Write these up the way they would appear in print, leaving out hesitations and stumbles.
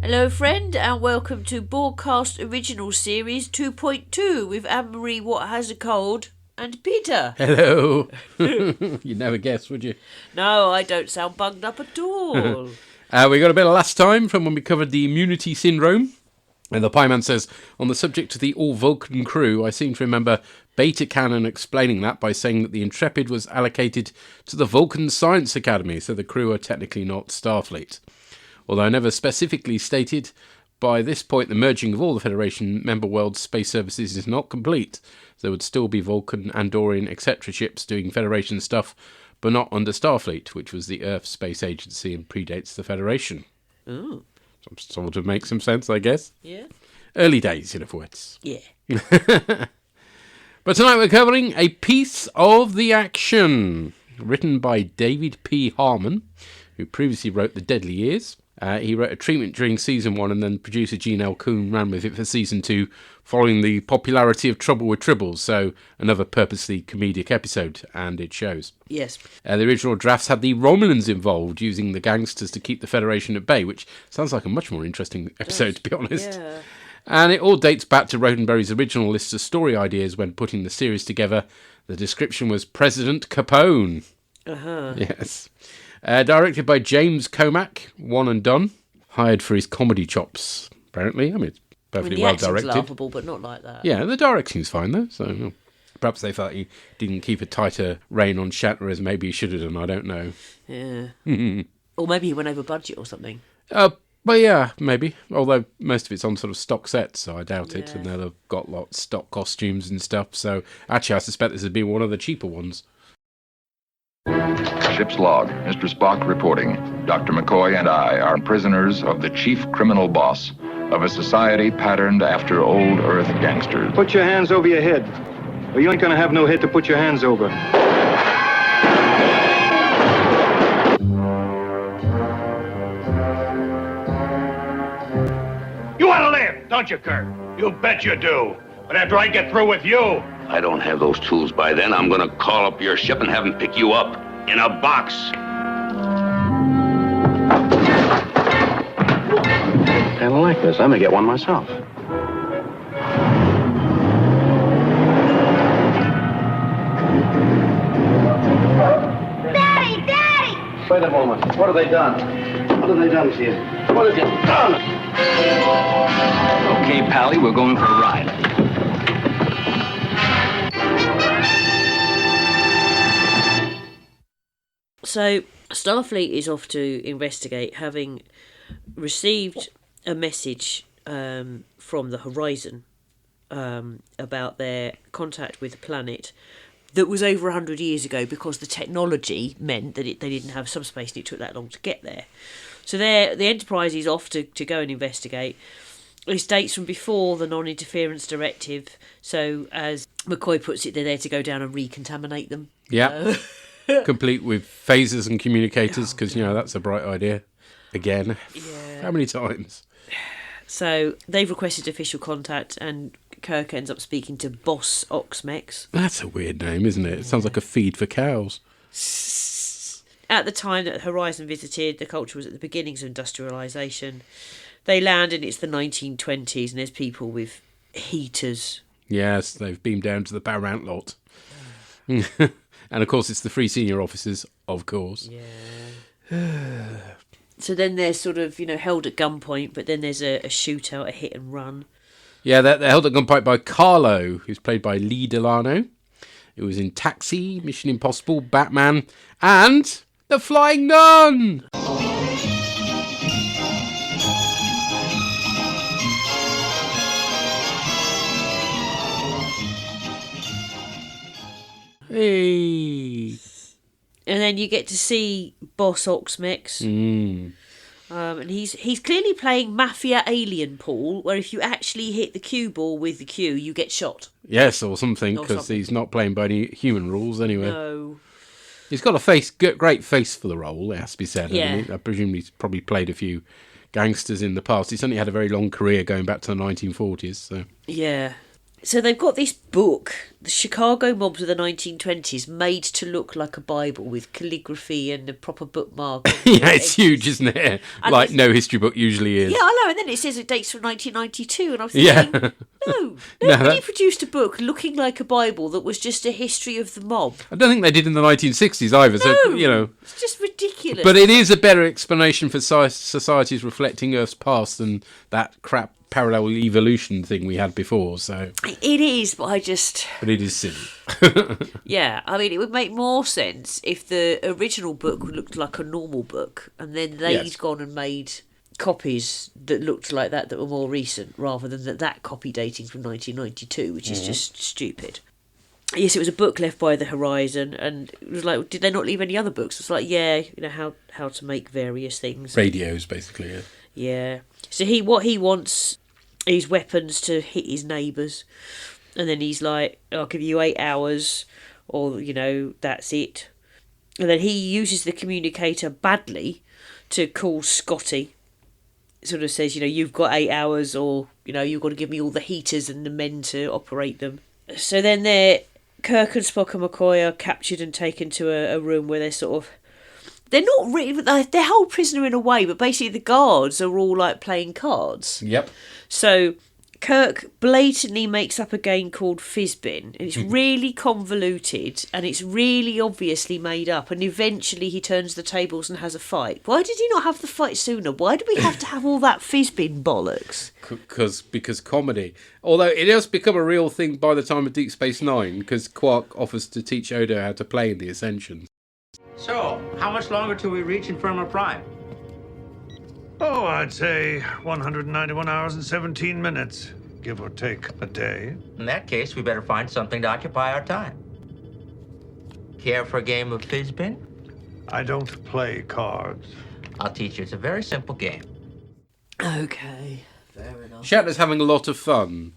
Hello, friend, and welcome to Borgcast Original Series 2.2 with Anne-Marie What Has a Cold and Peter. Hello. You'd never guess, would you? No, I don't sound bunged up at all. We got a bit of last time from when we covered the immunity syndrome. And the Pie Man says, on the subject of the all-Vulcan crew, I seem to remember Beta Cannon explaining that by saying that the Intrepid was allocated to the Vulcan Science Academy, so the crew are technically not Starfleet. Although never specifically stated, by this point the merging of all the Federation member world space services is not complete. There would still be Vulcan, Andorian, etc. ships doing Federation stuff, but not under Starfleet, which was the Earth Space Agency and predates the Federation. Ooh. Sort of makes some sense, I guess. Yeah. Early days, in other words. Yeah. But tonight we're covering a piece of the action, written by David P. Harmon, who previously wrote The Deadly Years. He wrote a treatment during Season 1 and then producer Gene L. Coon ran with it for Season 2 following the popularity of Trouble with Tribbles, so another purposely comedic episode, and it shows. Yes. The original drafts had the Romulans involved, using the gangsters to keep the Federation at bay, which sounds like a much more interesting episode, to be honest. Yeah. And it all dates back to Roddenberry's original list of story ideas when putting the series together. The description was President Capone. Uh-huh. Yes. Directed by James Comack, one and done. Hired for his comedy chops, apparently. I mean, it's perfectly well directed. Laughable, but not like that. Yeah, the directing's fine, though. So perhaps they felt he didn't keep a tighter rein on Shatner as maybe he should have done. I don't know. Yeah. Or maybe he went over budget or something. But yeah, maybe. Although most of it's on sort of stock sets, so I doubt it. And they'll have got lots of stock costumes and stuff. So actually, I suspect this would be one of the cheaper ones. Ship's log. Mr. Spock reporting. Dr. McCoy and I are prisoners of the chief criminal boss of a society patterned after old Earth gangsters. Put your hands over your head, or you ain't gonna have no head to put your hands over. You want to live, don't you, Kirk? You bet you do. But after I get through with you... I don't have those tools by then. I'm going to call up your ship and have them pick you up in a box. Kind of like this. I'm gonna get one myself. Daddy! Daddy! Wait a moment. What have they done? What have they done to you? What have you done? Okay, Pally, we're going for a ride. So, Starfleet is off to investigate, having received a message from the Horizon about their contact with the planet that was over 100 years ago, because the technology meant that they didn't have subspace and it took that long to get there. So the Enterprise is off to go and investigate. This dates from before the non-interference directive, so as McCoy puts it, they're there to go down and recontaminate them. Yeah. Complete with phasers and communicators, because, that's a bright idea. Again. Yeah. How many times? So they've requested official contact, and Kirk ends up speaking to Boss Oxmex. That's a weird name, isn't it? It sounds like a feed for cows. At the time that Horizon visited, the culture was at the beginnings of industrialisation. They land and it's the 1920s, and there's people with heaters. Yes, they've beamed down to the Paramount lot. And of course it's the 3 senior officers, of course. Yeah. So then they're sort of, held at gunpoint, but then there's a shootout, a hit and run. Yeah, they're held at gunpoint by Carlo, who's played by Lee Delano. It was in Taxi, Mission Impossible, Batman, and The Flying Nun! Hey. And then you get to see Boss Oxmex. And he's clearly playing Mafia Alien Paul, where if you actually hit the cue ball with the cue, you get shot. Yes, or something, because he's not playing by any human rules anyway. No. He's got a great face for the role, it has to be said. Yeah. I presume he's probably played a few gangsters in the past. He's certainly had a very long career going back to the 1940s. So. Yeah. So they've got this book, The Chicago Mobs of the 1920s, made to look like a Bible with calligraphy and a proper bookmark. Yeah, it's huge, isn't it? And Like this- no history book usually is. Yeah, I know. And then it says it dates from 1992. And I was Yeah. thinking, no, No, nobody that- produced a book looking like a Bible that was just a history of the mob. I don't think they did in the 1960s either, so, No, you know. it's just ridiculous. But it is a better explanation for societies reflecting Earth's past than that crap parallel evolution thing we had before, so... It is, but I just... But it is silly. Yeah, I mean, it would make more sense if the original book looked like a normal book, and then they'd Yes. gone and made copies that looked like that were more recent, rather than that copy dating from 1992, which is just stupid. Yes, it was a book left by the Horizon, and it was like, did they not leave any other books? It's like, yeah, you know, how to make various things. Radios, basically, yeah. Yeah. So what he wants is weapons to hit his neighbours. And then he's like, I'll give you 8 hours, or, you know, that's it. And then he uses the communicator badly to call Scotty. Sort of says, you know, you've got 8 hours, or, you know, you've got to give me all the heaters and the men to operate them. So then Kirk and Spock and McCoy are captured and taken to a room where they're sort of... They're not really... They're held prisoner in a way, but basically the guards are all, like, playing cards. Yep. So Kirk blatantly makes up a game called Fizbin, and it's really convoluted, and it's really obviously made up, and eventually he turns the tables and has a fight. Why did he not have the fight sooner? Why do we have to have all that Fizbin bollocks? Because comedy. Although it has become a real thing by the time of Deep Space Nine, because Quark offers to teach Odo how to play in the Ascension. So, how much longer till we reach Infirma Prime? Oh, I'd say 191 hours and 17 minutes, give or take a day. In that case, we better find something to occupy our time. Care for a game of Fizbin? I don't play cards. I'll teach you. It's a very simple game. Okay, fair enough. Shatner's having a lot of fun.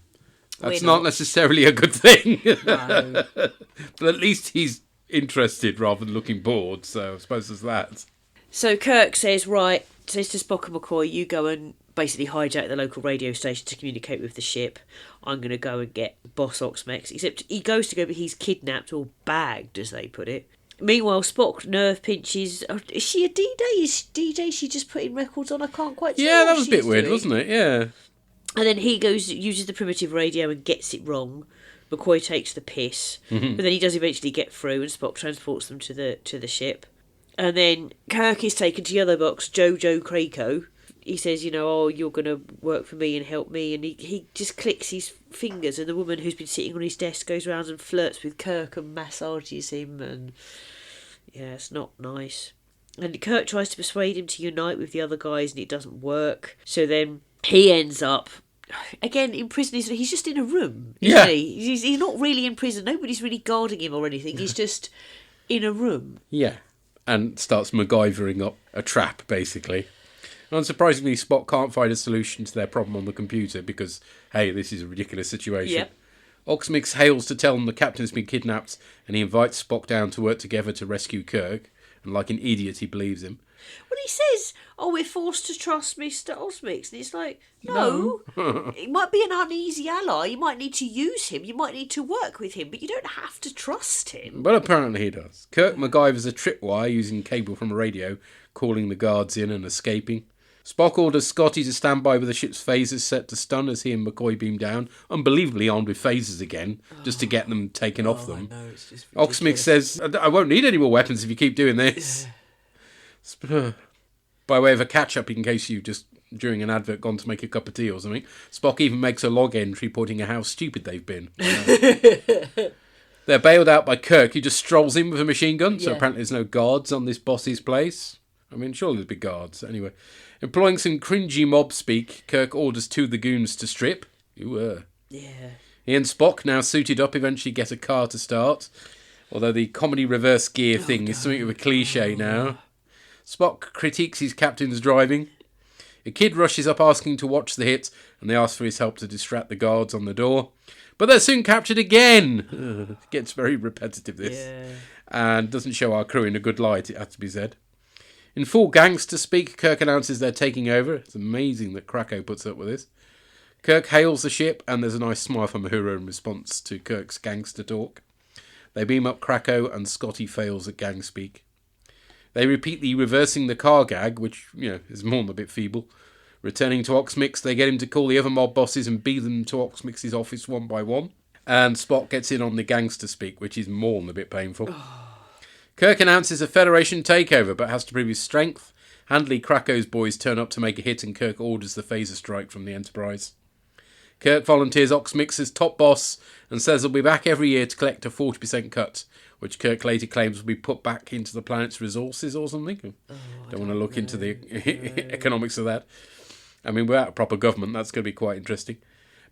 That's We're not not. necessarily a good thing. No. But at least he's interested rather than looking bored, so I suppose there's that. So Kirk says to Spock and McCoy, you go and basically hijack the local radio station to communicate with the ship. I'm going to go and get Boss Oxmex. Except he goes to go, but he's kidnapped or bagged, as they put it. Meanwhile, Spock nerve pinches. Oh, is she a DJ? Is DJ she just putting records on? I can't quite tell. Yeah, what that was a bit she's weird, doing. wasn't it? Yeah. And then he uses the primitive radio and gets it wrong. McCoy takes the piss, but then he does eventually get through, and Spock transports them to the ship. And then Kirk is taken to the other box, Jojo Krakow. He says, you know, oh, you're going to work for me and help me. And he just clicks his fingers, and the woman who's been sitting on his desk goes around and flirts with Kirk and massages him. And yeah, it's not nice. And Kirk tries to persuade him to unite with the other guys, and it doesn't work. So then he ends up, again, in prison. He's just in a room, isn't Yeah. he? He's not really in prison. Nobody's really guarding him or anything. He's just in a room. Yeah. And starts MacGyvering up a trap, basically. Unsurprisingly, Spock can't find a solution to their problem on the computer because, hey, this is a ridiculous situation. Yep. Oxmix hails to tell them the captain's been kidnapped, and he invites Spock down to work together to rescue Kirk. And like an idiot, he believes him. Well, he says, oh, we're forced to trust Mr. Osmix. And it's like, no. He might be an uneasy ally. You might need to use him. You might need to work with him. But you don't have to trust him. But apparently he does. Kirk MacGyvers a tripwire using cable from a radio, calling the guards in and escaping. Spock orders Scotty to stand by with the ship's phasers set to stun as he and McCoy beam down, unbelievably armed with phasers again, just to get them taken off them. I know, it's just Oxmix says, I won't need any more weapons if you keep doing this. By way of a catch-up, in case you just, during an advert, gone to make a cup of tea or something, Spock even makes a log entry pointing out how stupid they've been. They're bailed out by Kirk, who just strolls in with a machine gun, so Yeah. apparently there's no guards on this boss's place. I mean, surely there'd be guards. Anyway, employing some cringy mob speak, Kirk orders two of the goons to strip. Yeah. He and Spock, now suited up, eventually get a car to start. Although the comedy reverse gear thing is something of a cliche now. Spock critiques his captain's driving. A kid rushes up asking to watch the hit, and they ask for his help to distract the guards on the door. But they're soon captured again. It gets very repetitive, this. Yeah. And doesn't show our crew in a good light, it has to be said. In full gangster speak, Kirk announces they're taking over. It's amazing that Krakow puts up with this. Kirk hails the ship, and there's a nice smile from Uhura in response to Kirk's gangster talk. They beam up Krakow, and Scotty fails at gang speak. They repeat the reversing the car gag, which, is more than a bit feeble. Returning to Oxmix, they get him to call the other mob bosses and beat them to Oxmix's office one by one. And Spock gets in on the gangster speak, which is more than a bit painful. Kirk announces a Federation takeover, but has to prove his strength. Handley Krakow's boys turn up to make a hit, and Kirk orders the phaser strike from the Enterprise. Kirk volunteers Oxmix as top boss and says he'll be back every year to collect a 40% cut, which Kirk later claims will be put back into the planet's resources or something. Don't want to look into the economics of that. I mean, without a proper government, that's going to be quite interesting.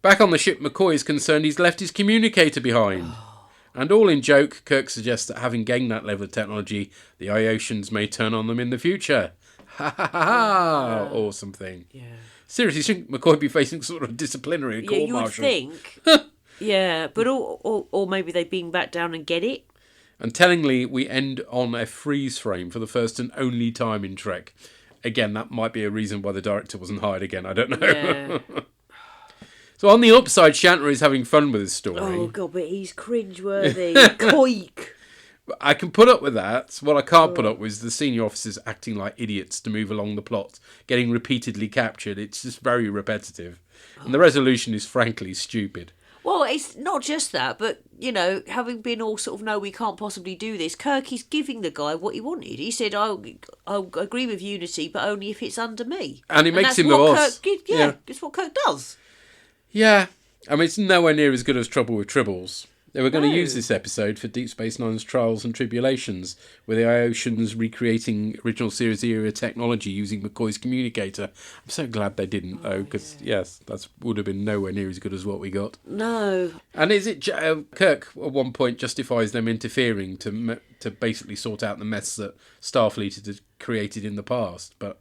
Back on the ship, McCoy is concerned he's left his communicator behind. And all in joke, Kirk suggests that having gained that level of technology, the Iosians may turn on them in the future. Ha ha ha ha! Or something. Yeah. Seriously, shouldn't McCoy be facing sort of disciplinary court-martial? Yeah, you would think. Yeah, but or maybe they beam back down and get it. And tellingly, we end on a freeze frame for the first and only time in Trek. Again, that might be a reason why the director wasn't hired again. I don't know. Yeah. So on the upside, Shatner is having fun with his story. Oh, God, but he's cringeworthy. Coik. I can put up with that. What I can't put up with is the senior officers acting like idiots to move along the plot, getting repeatedly captured. It's just very repetitive. And the resolution is frankly stupid. Well, it's not just that, but, having been all sort of, no, we can't possibly do this, Kirk is giving the guy what he wanted. He said, I'll agree with Unity, but only if it's under me. And it makes him the boss. It's what Kirk does. Yeah. I mean, it's nowhere near as good as Trouble with Tribbles. They were going to use this episode for Deep Space Nine's Trials and Tribulations, with the Iosians recreating original series era technology using McCoy's communicator. I'm so glad they didn't, though, because, yes, that would have been nowhere near as good as what we got. No. And is it... Kirk, at one point, justifies them interfering to basically sort out the mess that Starfleet had created in the past, but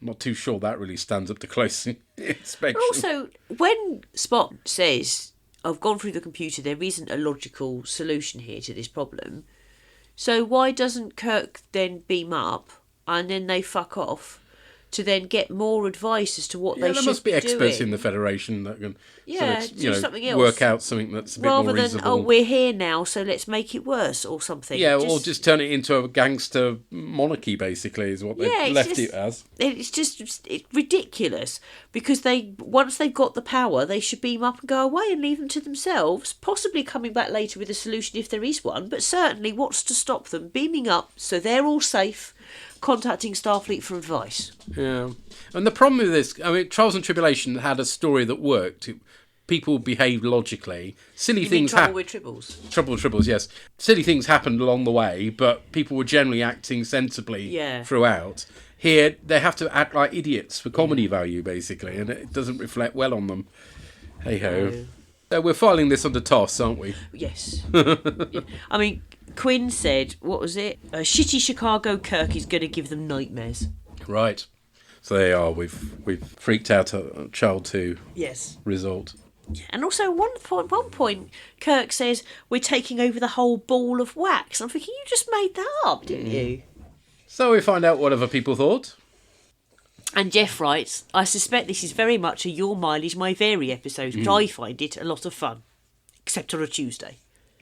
I'm not too sure that really stands up to close inspection. Also, when Spock says, I've gone through the computer, there isn't a logical solution here to this problem. So why doesn't Kirk then beam up and then they fuck off to then get more advice as to what they should be doing? There must be experts in the Federation that can something else. Work out something that's a bit more reasonable. Rather than, we're here now, so let's make it worse or something. Yeah, or just turn it into a gangster monarchy, basically, is what they've left it as. It's ridiculous, because once they've got the power, they should beam up and go away and leave them to themselves, possibly coming back later with a solution if there is one, but certainly what's to stop them beaming up so they're all safe, contacting Starfleet for advice. Yeah. And the problem with this, I mean, Trials and Tribulation had a story that worked. People behaved logically. Silly things happened. Trouble with Tribbles? Trouble with Tribbles, yes. Silly things happened along the way, but people were generally acting sensibly throughout. Here, they have to act like idiots for comedy value, basically, and it doesn't reflect well on them. Hey-ho. No. So we're filing this under TOS, aren't we? Yes. Yeah. I mean, Quinn said, what was it? A shitty Chicago Kirk is going to give them nightmares. Right. So there you are. We've freaked out a Child 2 result. And also, at one point, Kirk says, we're taking over the whole ball of wax. I'm thinking, you just made that up, didn't you? So we find out what other people thought. And Jeff writes, I suspect this is very much a Your Mileage My Vary episode, but I find it a lot of fun. Except on a Tuesday.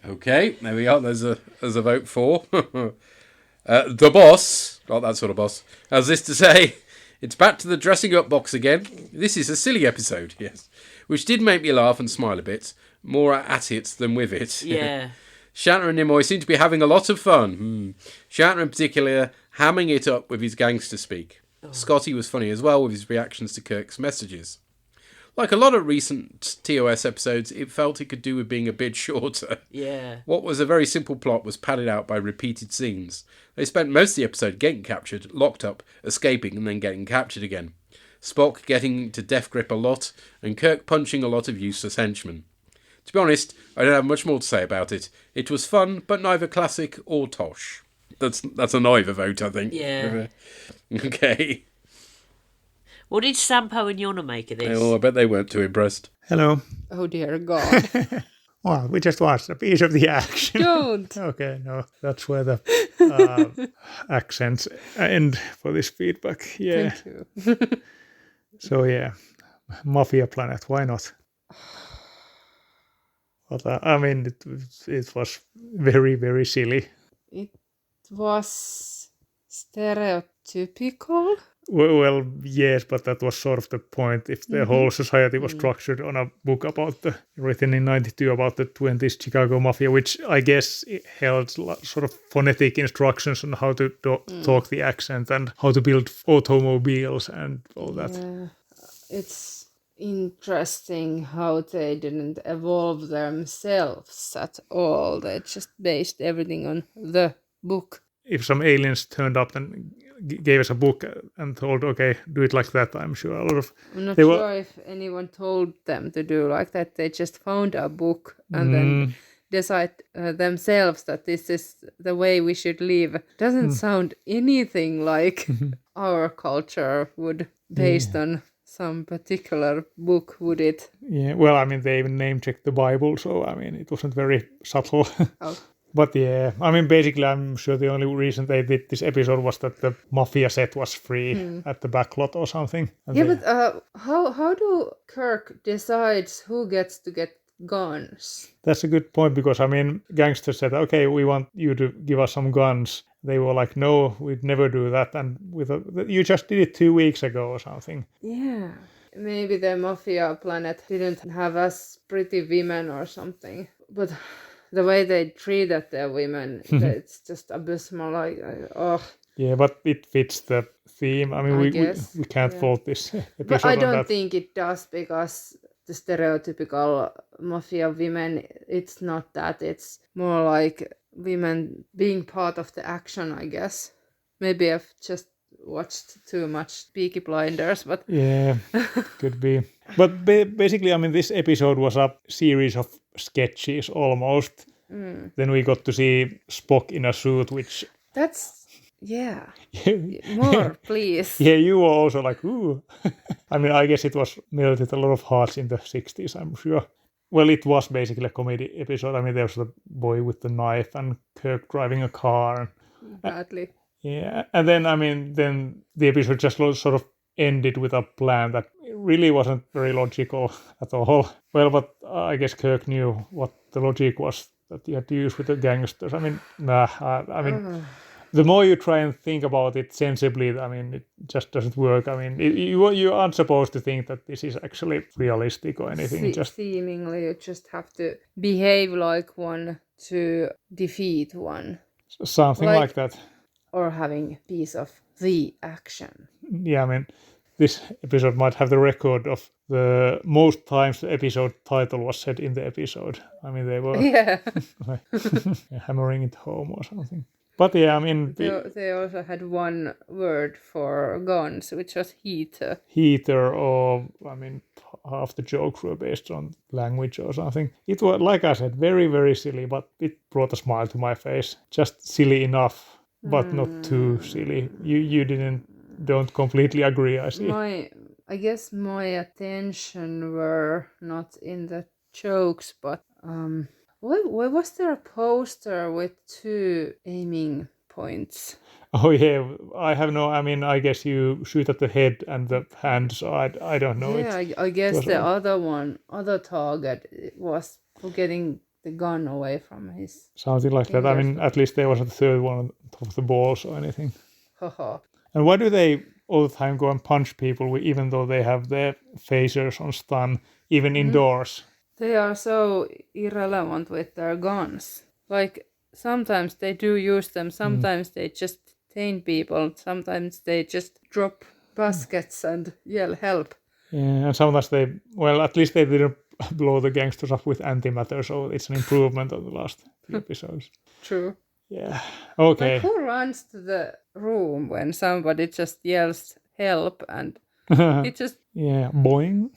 Okay, there we are. There's a vote for. The boss, not that sort of boss, has this to say: it's back to the dressing up box again. This is a silly episode, yes, which did make me laugh and smile a bit, more at it than with it. Yeah. Shatner and Nimoy seem to be having a lot of fun. Shatner in particular hamming it up with his gangster speak. Scotty was funny as well with his reactions to Kirk's messages. Like a lot of recent TOS episodes, it felt it could do with being a bit shorter. Yeah. What was a very simple plot was padded out by repeated scenes. They spent most of the episode getting captured, locked up, escaping, and then getting captured again. Spock getting to death grip a lot, and Kirk punching a lot of useless henchmen. To be honest, I don't have much more to say about it. It was fun, but neither classic or tosh. That's a neither vote, I think. Yeah. Okay. What did Sampo and Yona make of this? Oh, I bet they weren't too impressed. Hello. Oh, dear God. Well, we just watched a piece of the action. Don't. Okay, no, that's where the accents end for this feedback. Yeah. Thank you. So, yeah, Mafia Planet. Why not? But I mean, it was very, very silly. It was stereotypical. Well, yes, but that was sort of the point. If the whole society was structured on a book written in '92 about the 20s Chicago Mafia, which I guess held sort of phonetic instructions on how to talk the accent and how to build automobiles and all that. Yeah. It's interesting how they didn't evolve themselves at all. They just based everything on the book. If some aliens turned up and gave us a book and told, okay, do it like that, I'm sure a lot of... I'm not sure if anyone told them to do like that. They just found a book and then decide themselves that this is the way we should live. Doesn't sound anything like our culture would, based on some particular book, would it? Yeah, well, I mean, they even name-checked the Bible, so, I mean, it wasn't very subtle. Oh. But yeah, I mean, basically, I'm sure the only reason they did this episode was that the Mafia set was free at the backlot or something. And but how do Kirk decides who gets to get guns? That's a good point, because, I mean, gangsters said, okay, we want you to give us some guns. They were like, no, we'd never do that. And you just did it 2 weeks ago or something. Yeah. Maybe the Mafia Planet didn't have as pretty women or something. But the way they treated their women, it's just abysmal. Yeah, but it fits the theme. I mean, we can't fault this episode. But I don't think it does, because the stereotypical mafia women, it's not that. It's more like women being part of the action, I guess. Maybe I've just watched too much Peaky Blinders, but... Yeah, could be. But basically, I mean, this episode was a series of sketches almost. Then we got to see Spock in a suit, which... That's... Yeah. More, please. Yeah, you were also like, ooh. I mean, I guess it was melted a lot of hearts in the 60s, I'm sure. Well, it was basically a comedy episode. I mean, there was the boy with the knife and Kirk driving a car. Badly. Yeah, and then, I mean, then the episode just sort of ended with a plan that really wasn't very logical at all. Well, but I guess Kirk knew what the logic was that he had to use with the gangsters. I mean, the more you try and think about it sensibly, I mean, it just doesn't work. I mean, you aren't supposed to think that this is actually realistic or anything. Seemingly, you just have to behave like one to defeat one. Something like that. Or having a piece of the action. Yeah, I mean, this episode might have the record of the most times the episode title was said in the episode. I mean, they were hammering it home or something. But yeah, I mean... They also had one word for guns, which was heater. Heater, or, I mean, half the jokes were based on language or something. It was, like I said, very, very silly, but it brought a smile to my face. Just silly enough, but not too silly. You don't completely agree, I see. I guess my attention were not in the jokes, but... Why was there a poster with 2 aiming points? Oh yeah, I mean, I guess you shoot at the head and the hand, so I don't know. Yeah, I guess the other target was for getting the gun away from his... Something like that. I mean, at least there wasn't a third one on top of the balls or anything. Haha. And why do they all the time go and punch people, even though they have their phasers on stun, even indoors? They are so irrelevant with their guns. Like, sometimes they do use them, sometimes they just detain people, sometimes they just drop baskets and yell help. Yeah, and sometimes at least they didn't blow the gangsters up with antimatter, so it's an improvement on the last few episodes. True. Yeah, okay. Like, who runs to the room when somebody just yells help and it just... Yeah, boing.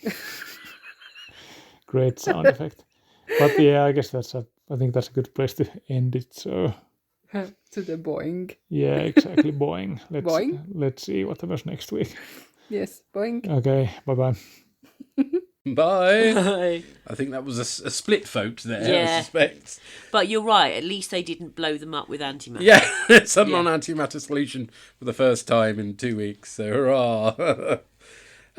Great sound effect. But yeah, I guess I think that's a good place to end it. So to the boing. Yeah, exactly, boing. Boing. Let's see what happens next week. Yes, boing. Okay, bye-bye. Bye. Bye. I think that was a split vote there, Yeah. I suspect. But you're right, at least they didn't blow them up with antimatter. Yeah, some non-antimatter solution for the first time in 2 weeks, so hurrah.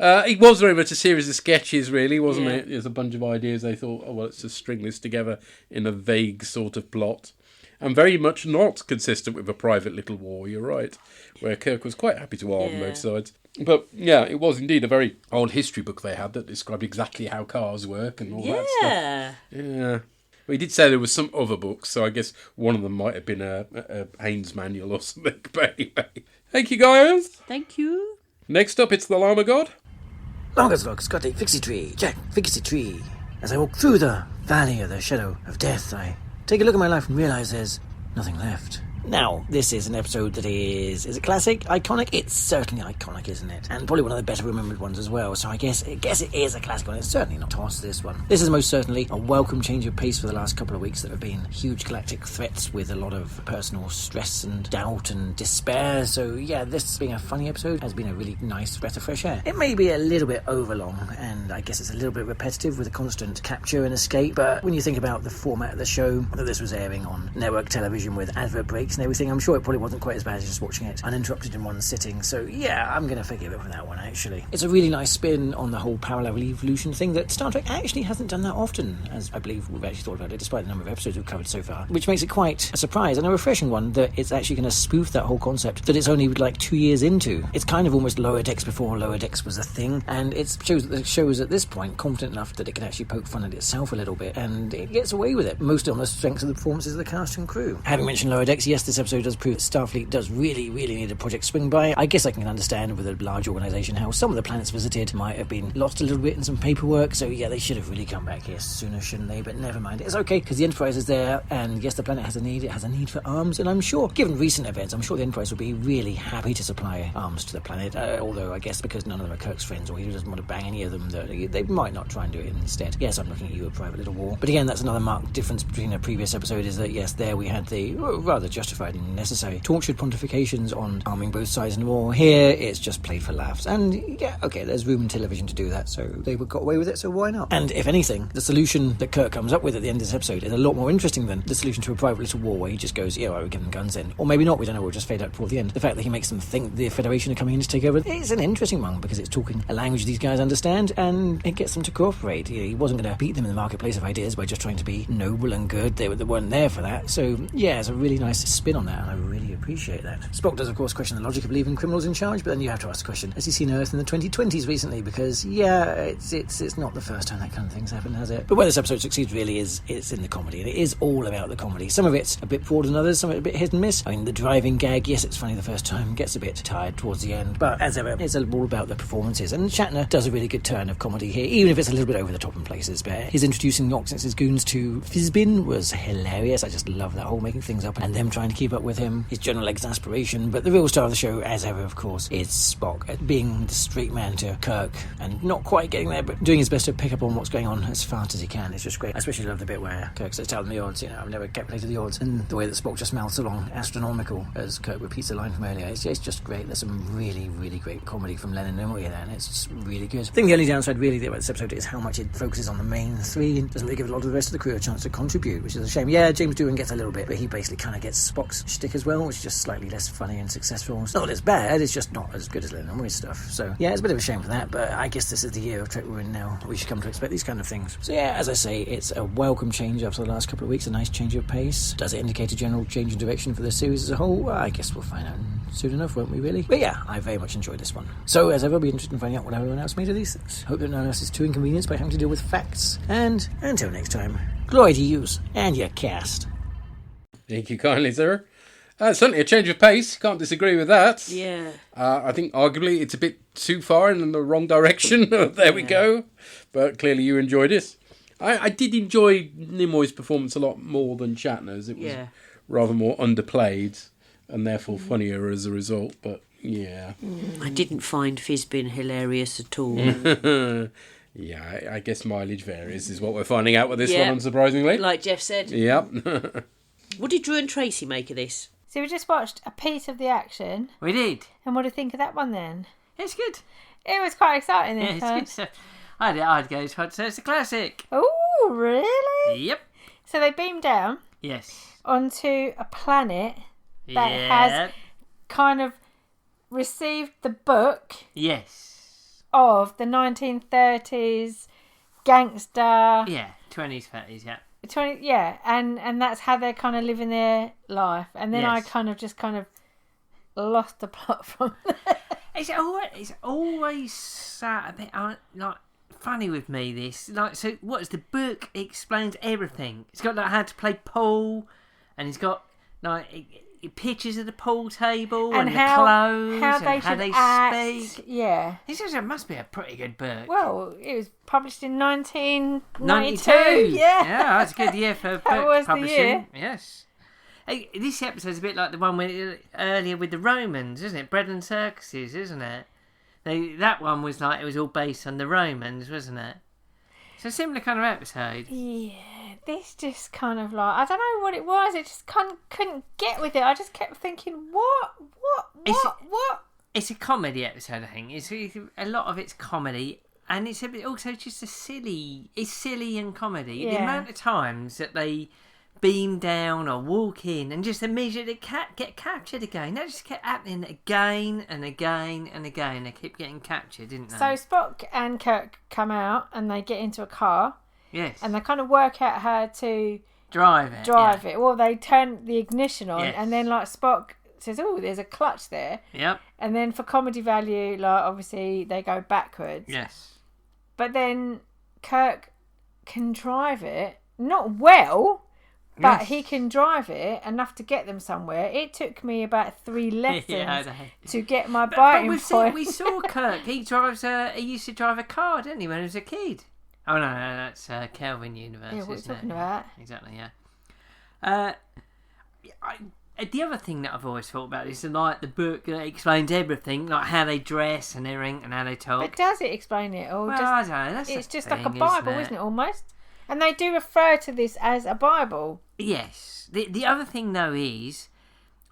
It was very much a series of sketches, really, wasn't Yeah. it? There's a bunch of ideas. They thought, oh, well, let's just string this together in a vague sort of plot. And very much not consistent with a private little war, you're right, where Kirk was quite happy to arm both sides. But, yeah, it was indeed a very old history book they had that described exactly how cars work and all that stuff. Yeah. Well, he did say there was some other books, so I guess one of them might have been a Haynes manual or something. But anyway, thank you, guys. Thank you. Next up, it's the Llama God. Longest look, Scotty, fixie tree, Jack, fixie tree. As I walk through the valley of the shadow of death, I take a look at my life and realise there's nothing left. Now, this is an episode that is it classic? Iconic? It's certainly iconic, isn't it? And probably one of the better remembered ones as well, so I guess it is a classic one. It's certainly not toss, this one. This is most certainly a welcome change of pace for the last couple of weeks that have been huge galactic threats with a lot of personal stress and doubt and despair, so yeah, this being a funny episode has been a really nice breath of fresh air. It may be a little bit overlong, and I guess it's a little bit repetitive with a constant capture and escape, but when you think about the format of the show, that this was airing on network television with advert breaks and everything, I'm sure it probably wasn't quite as bad as just watching it uninterrupted in one sitting, so yeah, I'm going to forgive it for that one, actually. It's a really nice spin on the whole parallel evolution thing that Star Trek actually hasn't done that often, as I believe we've actually thought about it, despite the number of episodes we've covered so far, which makes it quite a surprise and a refreshing one that it's actually going to spoof that whole concept that it's only like 2 years into. It's kind of almost Lower Decks before Lower Decks was a thing, and it shows that the show is at this point confident enough that it can actually poke fun at itself a little bit, and it gets away with it, mostly on the strengths of the performances of the cast and crew. Having mentioned Lower Decks, yes, this episode does prove that Starfleet does really need a project swing by. I guess I can understand with a large organisation how some of the planets visited might have been lost a little bit in some paperwork, so yeah, they should have really come back here sooner, shouldn't they? But never mind, it's okay, because the Enterprise is there, and yes, the planet has a need, it has a need for arms, and I'm sure, given recent events, I'm sure the Enterprise would be really happy to supply arms to the planet, although I guess because none of them are Kirk's friends, or he doesn't want to bang any of them, they might not try and do it instead. Yes, I'm looking at you, A Private Little War. But again, that's another marked difference between a previous episode, is that yes, there we had the rather justified and necessary tortured pontifications on arming both sides in the war. Here, it's just played for laughs. And yeah, okay, there's room in television to do that, so they got away with it, so why not? And if anything, the solution that Kirk comes up with at the end of this episode is a lot more interesting than the solution to A Private Little War, where he just goes, yeah, well, we'll give them guns then. Or maybe not, we don't know, we'll just fade out before the end. The fact that he makes them think the Federation are coming in to take over, it's an interesting one, because it's talking a language these guys understand, and it gets them to cooperate. He wasn't going to beat them in the marketplace of ideas by just trying to be noble and good. They weren't there for that. So yeah, it's a really nice spin on that, and I really appreciate that. Spock does, of course, question the logic of leaving criminals in charge, but then you have to ask the question, has he seen Earth in the 2020s recently? Because yeah, it's not the first time that kind of thing's happened, has it? But where this episode succeeds really is it's in the comedy, and it is all about the comedy. Some of it's a bit broader than others, some of it a bit hit and miss. I mean, the driving gag, yes, it's funny the first time, gets a bit tired towards the end, but as ever, it's all about the performances, and Shatner does a really good turn of comedy here, even if it's a little bit over the top in places. But his introducing Noxx's goons to Fizbin was hilarious. I just love that whole making things up and them trying to keep up with him, his general exasperation. But the real star of the show, as ever, of course, is Spock, at being the straight man to Kirk and not quite getting there, but doing his best to pick up on what's going on as fast as he can. It's just great. I especially love the bit where Kirk says, tell them the odds, I've never calculated the odds, and the way that Spock just mouths along astronomical as Kirk repeats the line from earlier. It's just great. There's some really great comedy from Len and Nimoy there, and it's just really good. I think the only downside really about this episode is how much it focuses on the main three and doesn't really give a lot of the rest of the crew a chance to contribute, which is a shame. Yeah, James Doohan gets a little bit, but he basically kind of gets Spock's shtick as well, which is just slightly less funny and successful. It's not as bad, it's just not as good as Len and Nimoy's stuff. So yeah, it's a bit of a shame for that, but I guess this is the year of Trek we're in now. We should come to expect these kind of things. So yeah, as I say, it's a welcome change after the last couple of weeks, a nice change of pace. Does it indicate a general change in direction for the series as a whole? Well, I guess we'll find out soon enough, won't we, really? But yeah, I very much enjoyed this one. So as ever, I'll be interested in finding out what everyone else made of these things. Hope that no one else is too inconvenienced by having to deal with facts. And until next time, glory to yous and your cast. Thank you kindly, sir. Certainly a change of pace, can't disagree with that. Yeah. I think arguably it's a bit too far in the wrong direction. There we go. But clearly you enjoyed it. I did enjoy Nimoy's performance a lot more than Shatner's. It was rather more underplayed and therefore funnier as a result, but yeah. I didn't find Fizbin hilarious at all. Yeah, I guess mileage varies is what we're finding out with this one, unsurprisingly. Like Jeff said. Yep. What did Drew and Tracy make of this? So we just watched a piece of the action. We did. And what do you think of that one then? It's good. It was quite exciting. Yeah, it's good stuff. I'd go as far to say it's a classic. Oh, really? Yep. So they beam down. Yes. Onto a planet that has kind of received the book. Yes. of the 1930s gangster. Yeah, 20s, 30s, yeah. 20, yeah, and that's how they're kind of living their life. And then I Yes. kind of lost the plot from there. It's always sat a bit like funny with me. This so what's the book explains everything. It's got like how to play pool, and it's got like pictures of the pool table and the clothes how and they how should they act. speak. Yeah. It must be a pretty good book. Well, it was published in 1992. 92. Yeah. Yeah, that's a good year for That book was the publishing. year. Yes. Hey, this episode's a bit like the one earlier with the Romans, isn't it? Bread and circuses, isn't it? That one was like, it was all based on the Romans, wasn't it? It's a similar kind of episode. Yeah, this just kind of like, I don't know what it was. It just couldn't get with it. I just kept thinking, what? It's a comedy episode, I think. It's a lot of it's comedy, and it's also just it's silly and comedy. Yeah. The amount of times that they beam down or walk in and just immediately get captured again. That just kept happening again and again and again. They keep getting captured, didn't they? So Spock and Kirk come out and they get into a car. Yes. And they kind of work out how to drive it. Well, they turn the ignition on, Yes. and then like Spock says, "Oh, there's a clutch there." Yep. And then for comedy value, like obviously they go backwards. Yes. But then Kirk can drive it, not well, but Yes. he can drive it enough to get them somewhere. It took me about 3 lessons to get my biting point. We saw Kirk. He used to drive a car, didn't he, when he was a kid? Oh no, that's Kelvin Universe. Yeah, what are you isn't talking it? about? Exactly, yeah. The other thing that I've always thought about is like the book that explains everything, like how they dress and everything and how they talk. But does it explain it? Or Well, just, I don't know. That's it's the just thing, like a Bible, isn't it, almost? And they do refer to this as a Bible. Yes. The other thing though is,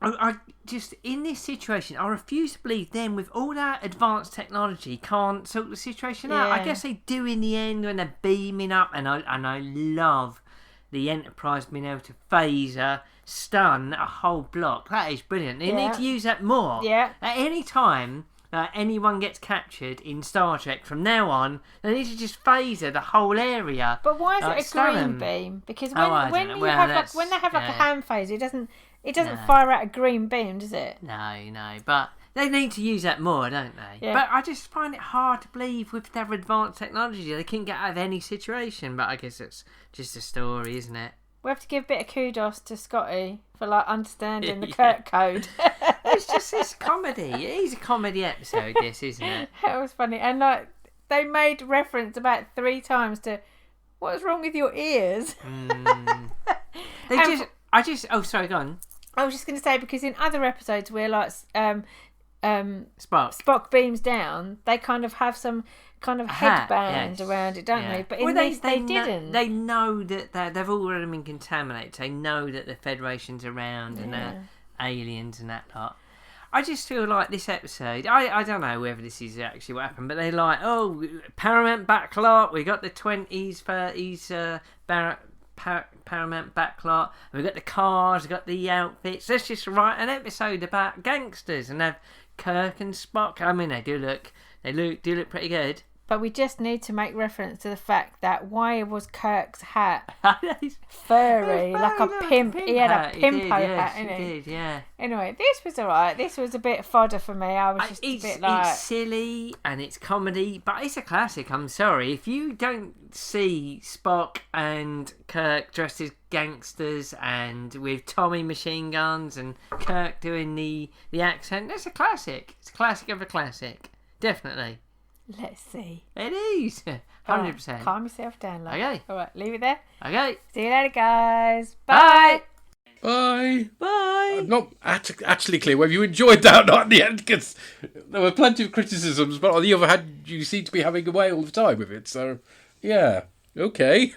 I just in this situation, I refuse to believe them with all that advanced technology can't sort the situation out. I Yeah. guess they do in the end when they're beaming up, and I love the Enterprise being able to phaser, stun a whole block. That is brilliant. They need to use that more. Yeah. At any time anyone gets captured in Star Trek from now on, they need to just phaser the whole area. But why is like, it a stun green 'em. beam? Because Oh, I when don't know. you Well, have that's- when they have like a yeah. hand phaser, it doesn't No. fire out a green beam, does it? No, but they need to use that more, don't they? Yeah. But I just find it hard to believe with their advanced technology they can get out of any situation. But I guess it's just a story, isn't it? We have to give a bit of kudos to Scotty for like understanding the Yeah. Kirk code. It's comedy. It is a comedy episode, this, isn't it? That was funny, and like they made reference about 3 times to what's wrong with your ears. Oh, sorry, go on. I was just going to say, because in other episodes where like Spock beams down, they kind of have some kind of headband yes. around it, don't Yeah. they? But Well, in this, they know- didn't. They know that they've already been contaminated. They know that the Federation's around and they're aliens and that lot. I just feel like this episode, I don't know whether this is actually what happened, but they're like, oh, Paramount backlot, we got the 20s, 30s Paramount backlot, we got the cars, we got the outfits, let's just write an episode about gangsters and have Kirk and Spock. I mean, they do look pretty good. But we just need to make reference to the fact that why was Kirk's hat furry, like a pimp? He had a pimp hat, he didn't he? did, yeah. Anyway, this was alright. This was a bit fodder for me. I was just a bit like... It's silly and it's comedy, but it's a classic. I'm sorry. If you don't see Spock and Kirk dressed as gangsters and with Tommy machine guns and Kirk doing the accent, that's a classic. It's a classic of a classic. Definitely. Let's see. It is. 100%. Right, calm yourself down, love. Okay. Alright, leave it there. Okay. See you later, guys. Bye. Bye. Bye. I'm not actually clear whether you enjoyed that or not in the end, because there were plenty of criticisms, but on the other hand, you seem to be having a way all the time with it. So, yeah, okay.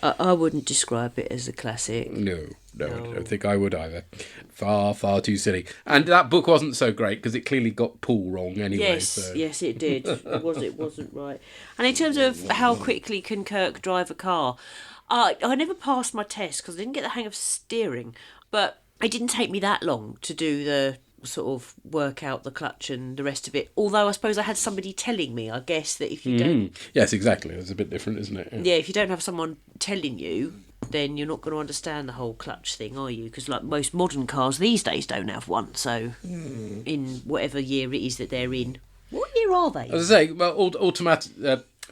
I wouldn't describe it as a classic. No, I don't think I would either. Far too silly. And that book wasn't so great because it clearly got Paul wrong anyway. Yes, it did. It wasn't right. And in terms of how quickly can Kirk drive a car, I never passed my test because I didn't get the hang of steering. But it didn't take me that long to do the sort of work out the clutch and the rest of it. Although I suppose I had somebody telling me, I guess, that if you don't... Yes, exactly. It's a bit different, isn't it? Yeah, if you don't have someone telling you, then you're not going to understand the whole clutch thing, are you? Because like most modern cars these days don't have one. So in whatever year it is that they're in, what year are they? As I say, well, automatic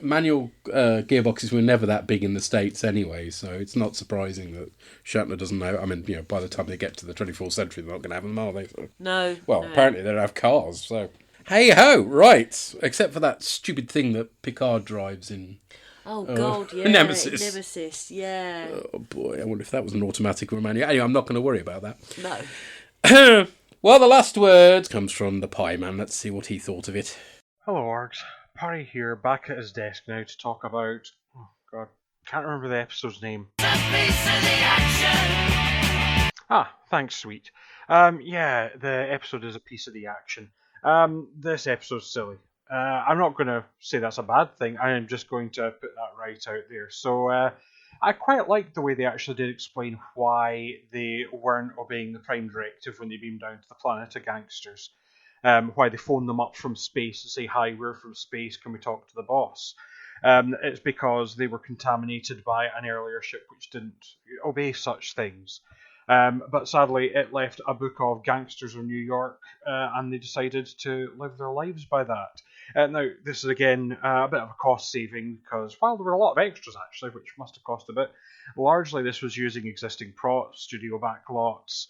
manual gearboxes were never that big in the States anyway, so it's not surprising that Shatner doesn't know. I mean, by the time they get to the 24th century, they're not going to have them, are they? So, no. Well, apparently they don't have cars, so... Hey ho, right. Except for that stupid thing that Picard drives in... Oh, God, yeah. Nemesis, yeah. Oh, boy, I wonder if that was an automatic or a manual. Anyway, I'm not going to worry about that. No. Well, the last word comes from the Pie Man. Let's see what he thought of it. Hello, Orgs. Parry here, back at his desk now to talk about... Oh, God, can't remember the episode's name. Ah, thanks, sweet. Yeah, the episode is a piece of the action. This episode's silly. I'm not going to say that's a bad thing. I am just going to put that right out there. So, I quite like the way they actually did explain why they weren't obeying the Prime Directive when they beamed down to the planet of gangsters. Why they phoned them up from space to say, hi, we're from space, can we talk to the boss? It's because they were contaminated by an earlier ship which didn't obey such things. But sadly, it left a book of gangsters of New York, and they decided to live their lives by that. Now, this is again a bit of a cost saving, because while there were a lot of extras actually, which must have cost a bit, largely this was using existing props, studio backlots,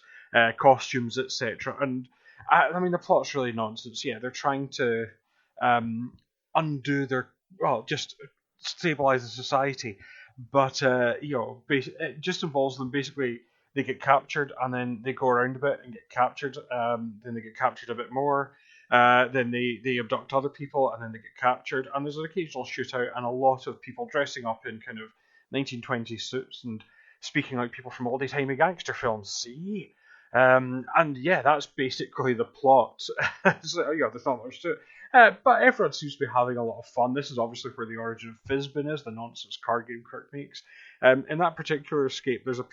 costumes, etc. And I mean, the plot's really nonsense. Yeah, they're trying to undo just stabilize the society, but it just involves them basically. They get captured and then they go around a bit and get captured. Then they get captured a bit more. Then they abduct other people and then they get captured. And there's an occasional shootout and a lot of people dressing up in kind of 1920s suits and speaking like people from oldie-timey gangster films. See? And yeah, that's basically the plot. So, there's not much to it. But everyone seems to be having a lot of fun. This is obviously where the origin of Fizbin is, the nonsense card game Kirk makes. In that particular escape, there's a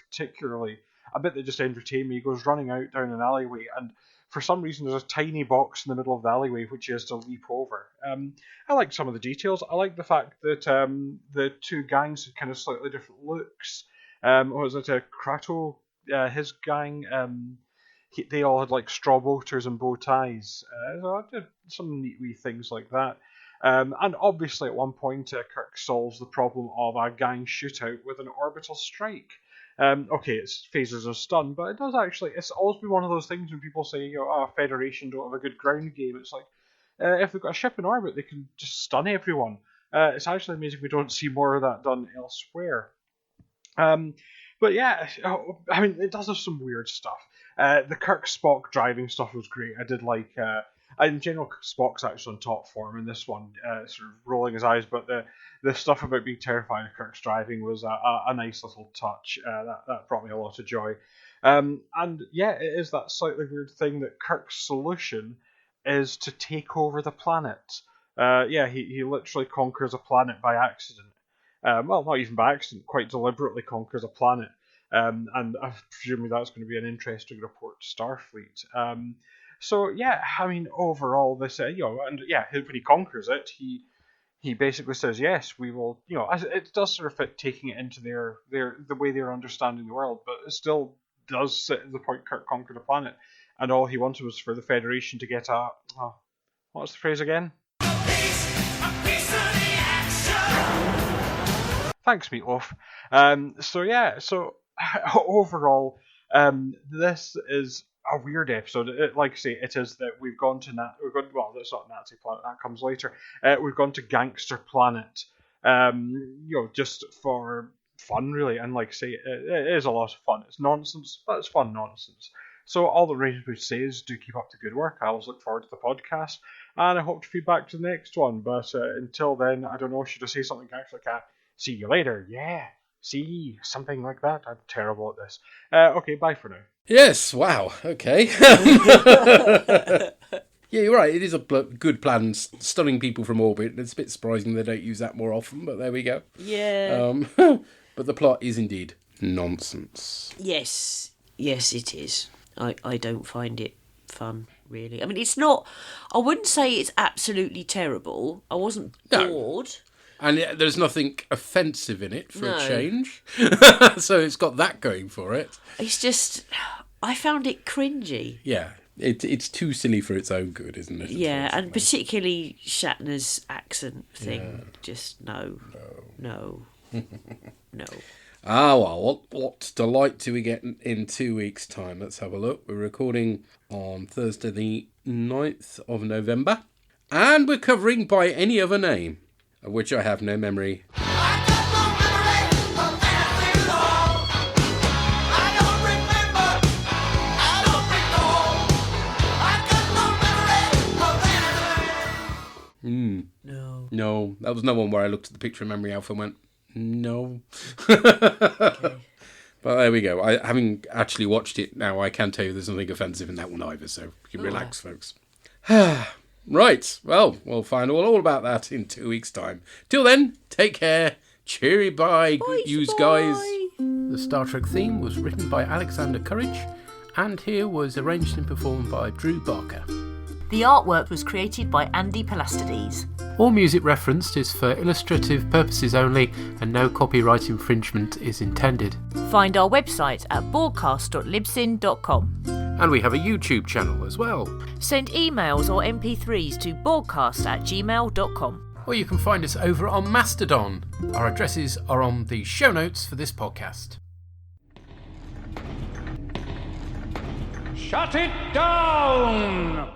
bit that just entertained me. He goes running out down an alleyway, and for some reason there's a tiny box in the middle of the alleyway which he has to leap over. I like some of the details. I like the fact that the two gangs had kind of slightly different looks. Was it Krato? His gang, they all had like straw boaters and bow ties. So I did some neat wee things like that. And obviously at one point Kirk solves the problem of a gang shootout with an orbital strike. Okay, it's phasers and stun, but it does actually, it's always been one of those things when people say, Federation don't have a good ground game. It's like, if they've got a ship in orbit, they can just stun everyone. It's actually amazing we don't see more of that done elsewhere. But yeah, I mean, it does have some weird stuff. The Kirk Spock driving stuff was great. I did like, in general, Spock's actually on top form in this one, sort of rolling his eyes, but the stuff about being terrified of Kirk's driving was a nice little touch. That brought me a lot of joy. And yeah, it is that slightly weird thing that Kirk's solution is to take over the planet. He literally conquers a planet by accident. Well, not even by accident, quite deliberately conquers a planet. And I presume that's going to be an interesting report to Starfleet. So yeah, I mean, overall, this, when he conquers it, he basically says, yes, we will, it does sort of fit taking it into the way they're understanding the world, but it still does sit at the point Kirk conquered a planet, and all he wanted was for the Federation to get what's the phrase again? Thanks, Meatloaf. So overall, this is a weird episode. Like I say, it is that we've gone to that's not Nazi planet, that comes later. We've gone to Gangster Planet, just for fun, really. And like I say, it is a lot of fun. It's nonsense, but it's fun nonsense. So all the Rangers would say is, do keep up the good work. I always look forward to the podcast, and I hope to feed back to the next one. But until then, I don't know, should I say something like see you later? Yeah, see, something like that. I'm terrible at this. Okay, bye for now. Yes, wow, okay. Yeah, you're right, it is a good plan, stunning people from orbit. It's a bit surprising they don't use that more often, but there we go. Yeah. But the plot is indeed nonsense. Yes, it is. I don't find it fun. really. I mean, it's not... I wouldn't say it's absolutely terrible. I wasn't bored. And there's nothing offensive in it for a change. So it's got that going for it. It's just... I found it cringy. Yeah. It's too silly for its own good, isn't it? Yeah, and particularly Shatner's accent thing. Yeah. Just no. Ah, well, what delight do we get in 2 weeks' time? Let's have a look. We're recording on Thursday the 9th of November. And we're covering By Any Other Name, of which I have no memory. No, that was no one where I looked at the picture of Memory Alpha and went, no. Okay. But there we go. Having actually watched it now, I can tell you there's nothing offensive in that one either, so you can relax, folks. Right, well, we'll find all about that in 2 weeks' time. Till then, take care. Cheery bye, yous guys. The Star Trek theme was written by Alexander Courage, and here was arranged and performed by Drew Barker. The artwork was created by Andy Palastides. All music referenced is for illustrative purposes only, and no copyright infringement is intended. Find our website at borgcast.libsyn.com. And we have a YouTube channel as well. Send emails or MP3s to borgcast@gmail.com. Or you can find us over on Mastodon. Our addresses are on the show notes for this podcast. Shut it down!